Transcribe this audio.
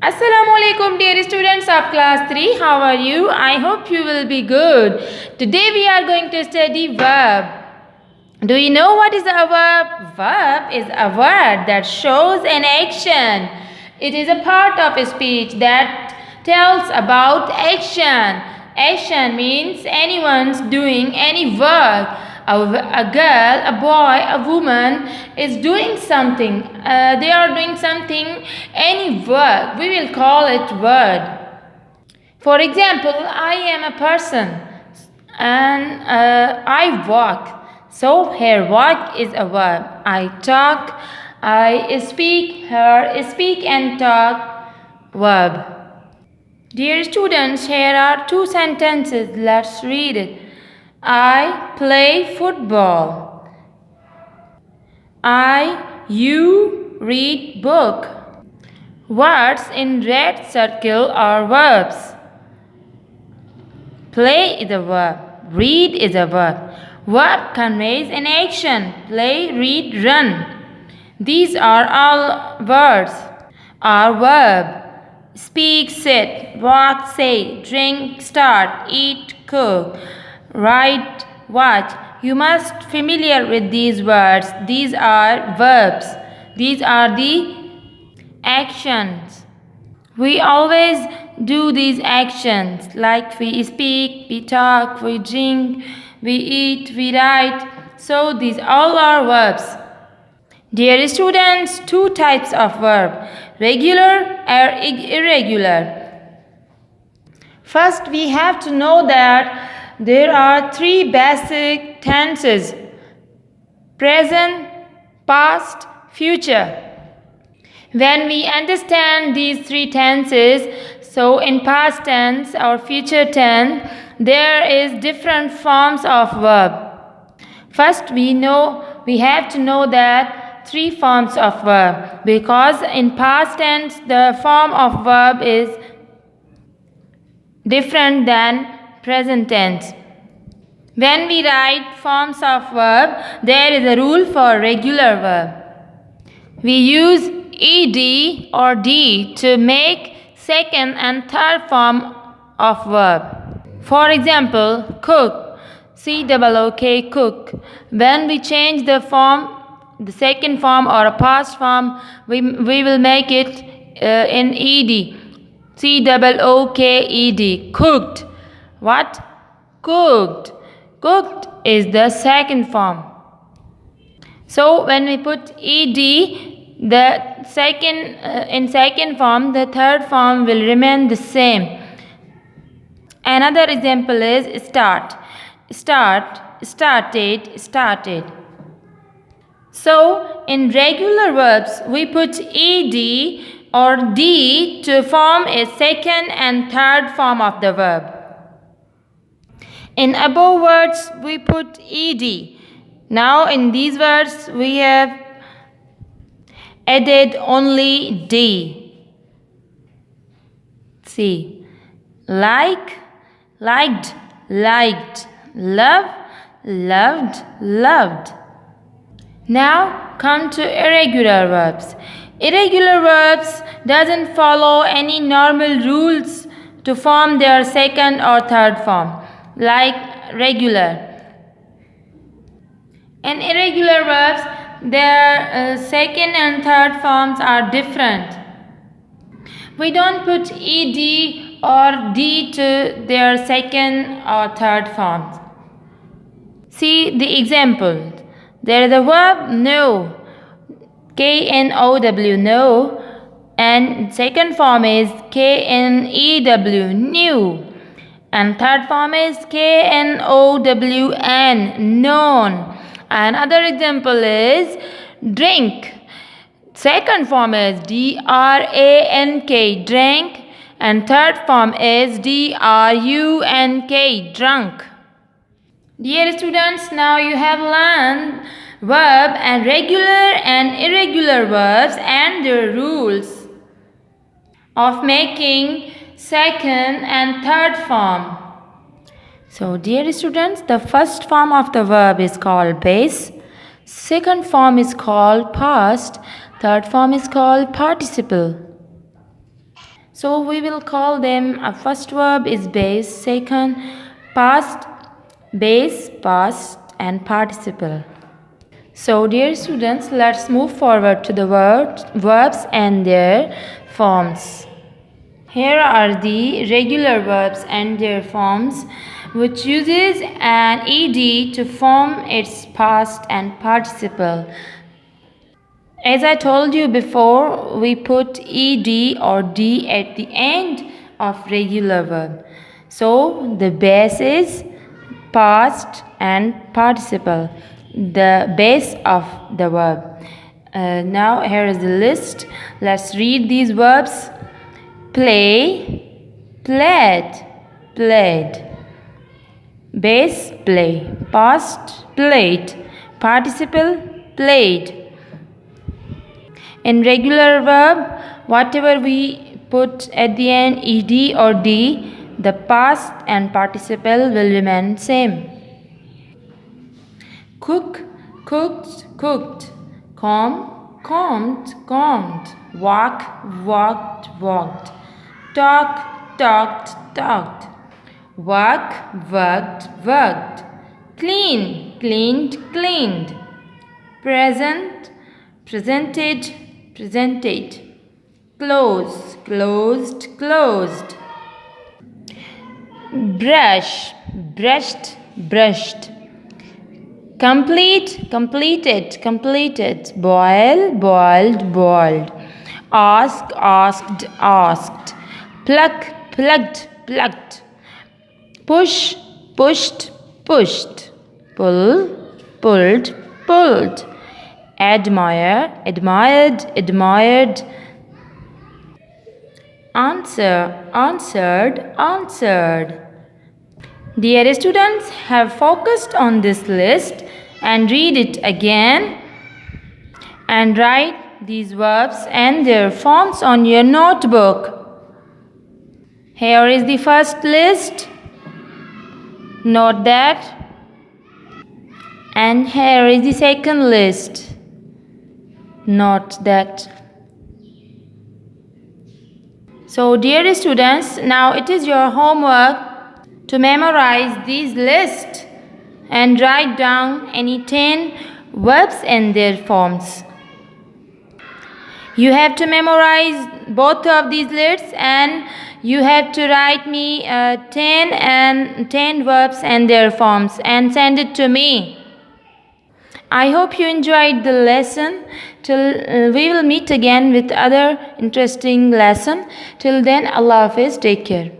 Assalamu alaikum dear students of class 3. How are you? I hope you will be good. Today we are going to study verb. Do you know what is a verb? Verb is a word that shows an action. It is a part of a speech that tells about action. Action means anyone's doing any work. A girl, a boy, a woman is doing something. They are doing something, any work. We will call it word. For example, I am a person and I walk. So here walk is a verb. I talk, I speak, her speak and talk, verb. Dear students, here are two sentences. Let's read it. I play football. You read book. Words in red circle are verbs. Play is a verb. Read is a verb. Verb conveys an action. Play, read, run. These are all words. Are verb. Speak, sit, walk, say, drink, start, eat, cook, write, watch. You must familiar with these words. These are verbs. These are the actions. We always do these actions like we speak, we talk, we drink, we eat, we write. So these all are verbs. Dear students, two types of verb, regular or irregular. First, we have to know that there are three basic tenses: present, past, future. When we understand these three tenses, so in past tense or future tense, there is different forms of verb. First, we have to know that three forms of verb, because in past tense the form of verb is different than present tense. When we write forms of verb, there is a rule for regular verb. We use ed or d to make second and third form of verb. For example, cook, COOK, cook. When we change the form, the second form or a past form, we will make it in ed, COOKED, cooked. What? Cooked. Cooked is the second form. So when we put ed, the second in second form, the third form will remain the same. Another example is start. Start, started, started. So in regular verbs, we put ed or d to form a second and third form of the verb. In above words, we put ed. Now in these words, we have added only d. See, like, liked, liked, love, loved, loved. Now come to irregular verbs. Irregular verbs doesn't follow any normal rules to form their second or third form like regular. In irregular verbs, their second and third forms are different. We don't put ed or d to their second or third forms. See the example. There is a verb know, KNOW, know, and second form is KNEW, new, and third form is KNOWN, known. Another example is drink. Second form is DRANK, drank, and third form is DRUNK, drunk. Dear students, now you have learned verb and regular and irregular verbs and their rules of making second and third form. So dear students, the first form of the verb is called base, second form is called past, third form is called participle. So we will call them. First verb is base, second past, base, past, and participle. So dear students, let's move forward to the verbs and their forms. Here are the regular verbs and their forms, which uses an ed to form its past and participle. As I told you before, we put ed or d at the end of regular verb. So the base is past and participle, the base of the verb. Now here is the list. Let's read these verbs. Play, played, played. Base, play. Past, played. Participle, played. In regular verb, whatever we put at the end, ed or d, the past and participle will remain same. Cook, cooked, cooked. Comb, combed, combed. Walk, walked, walked. Talk, talked, talked. Work, worked, worked. Clean, cleaned, cleaned. Present, presented, presented. Close, closed, closed. Brush, brushed, brushed. Complete, completed, completed. Boil, boiled, boiled. Ask, asked, asked. Pluck, plucked, plucked. Push, pushed, pushed. Pull, pulled, pulled. Admire, admired, admired. Answer, answered, answered. Dear students, have focused on this list and read it again and write these verbs and their forms on your notebook. Here is the first list. Note that. And here is the second list. Note that. So dear students, now it is your homework to memorize these lists and write down any 10 verbs and their forms. You have to memorize both of these lists and you have to write me 10 verbs and their forms and send it to me. I hope you enjoyed the lesson. Till we will meet again with other interesting lesson. Till then, Allah Hafiz, take care.